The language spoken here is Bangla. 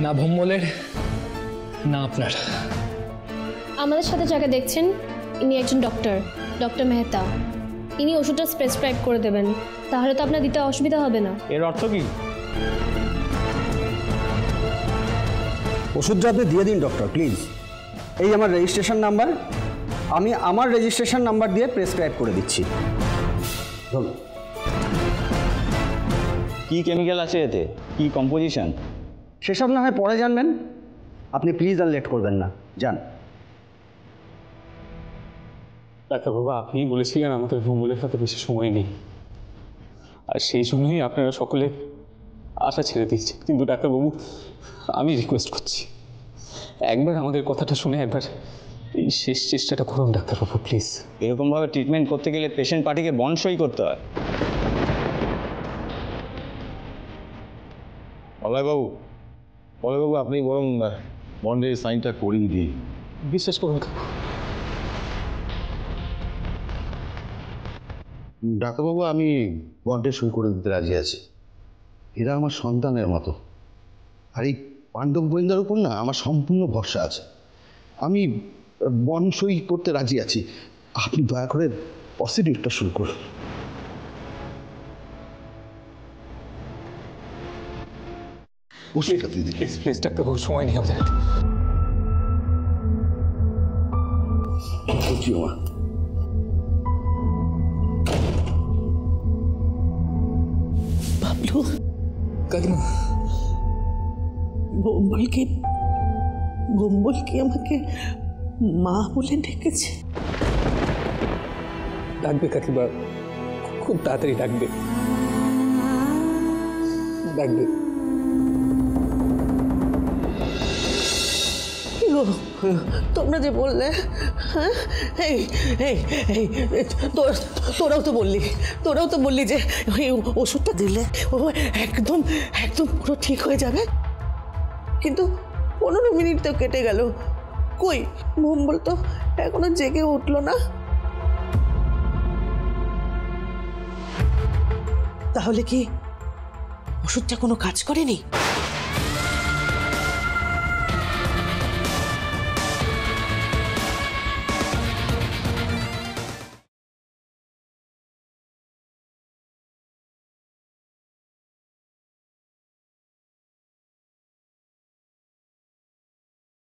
না ভোম্বলের না আপনার। আমাদের সাথে যাকে দেখছেন ইনি একজন ডক্টর মেহতা। ইনি ওষুধটা প্রেসক্রাইব করে দেবেন, তাহলে তো আপনার দিতে অসুবিধা হবে না। এর অর্থ কি? ওষুধটা আপনি দিয়ে দিন ডক্টর প্লিজ। এই আমার রেজিস্ট্রেশন নাম্বার, আমি আমার রেজিস্ট্রেশন নাম্বার দিয়ে প্রেসক্রাইব করে দিচ্ছি। কি কেমিক্যাল আছে এতে, কি কম্পোজিশন? সেসব না হয় পরে জানবেন, আপনি প্লিজ আর লেট করবেন না, যান। ডাক্তারবাবু, আপনিই বলেছিলেন আমাদের ভোম্বলের সাথে বেশি সময় নেই, আর সেই জন্যই আপনারা সকলে আশা ছেড়ে দিচ্ছেন। কিন্তু ডাক্তারবাবু, আমি রিকোয়েস্ট করছি, একবার আমাদের কথাটা শুনে একবার এই শেষ চেষ্টাটা করুন ডাক্তারবাবু প্লিজ। এরকমভাবে ট্রিটমেন্ট করতে গেলে পেশেন্ট পার্টিকে বন্ড সই করতে হয়। পলয়বাবু, আপনি বরং বন্ডের সাইনটা করিয়ে দিই। বিশ্বাস করুন ডাক্তারবাবু, আমি বন্ডে সই করে দিতে রাজি আছি। এরা আমার সন্তানের মতো, আর এই পাণ্ডব গোয়েন্দার উপর না আমার সম্পূর্ণ ভরসা আছে। আমি বন্ড সই করতে রাজি আছি, আপনি দয়া করে প্রসিডিউরটা শুরু করুন। ওষুধটা দিয়ে দিন প্লিজ ডাক্তারবাবু, সময় নেই আমাদের। বাবলু, কাকিমা, ভোম্বল কি আমাকে মা বলে ডেকেছে? ডাকবে কাকিমা, খুব তাড়াতাড়ি ডাকবে। তোমরা যে বললে, হ্যাঁ, এই এই এই তোরাও তো বললি যে ওই ওষুধটা দিলে ও একদম পুরো ঠিক হয়ে যাবে। কিন্তু 15 মিনিট তো কেটে গেল, কই ভোম্বল তো এখনো জেগে উঠলো না। তাহলে কি ওষুধটা কোনো কাজ করেনি?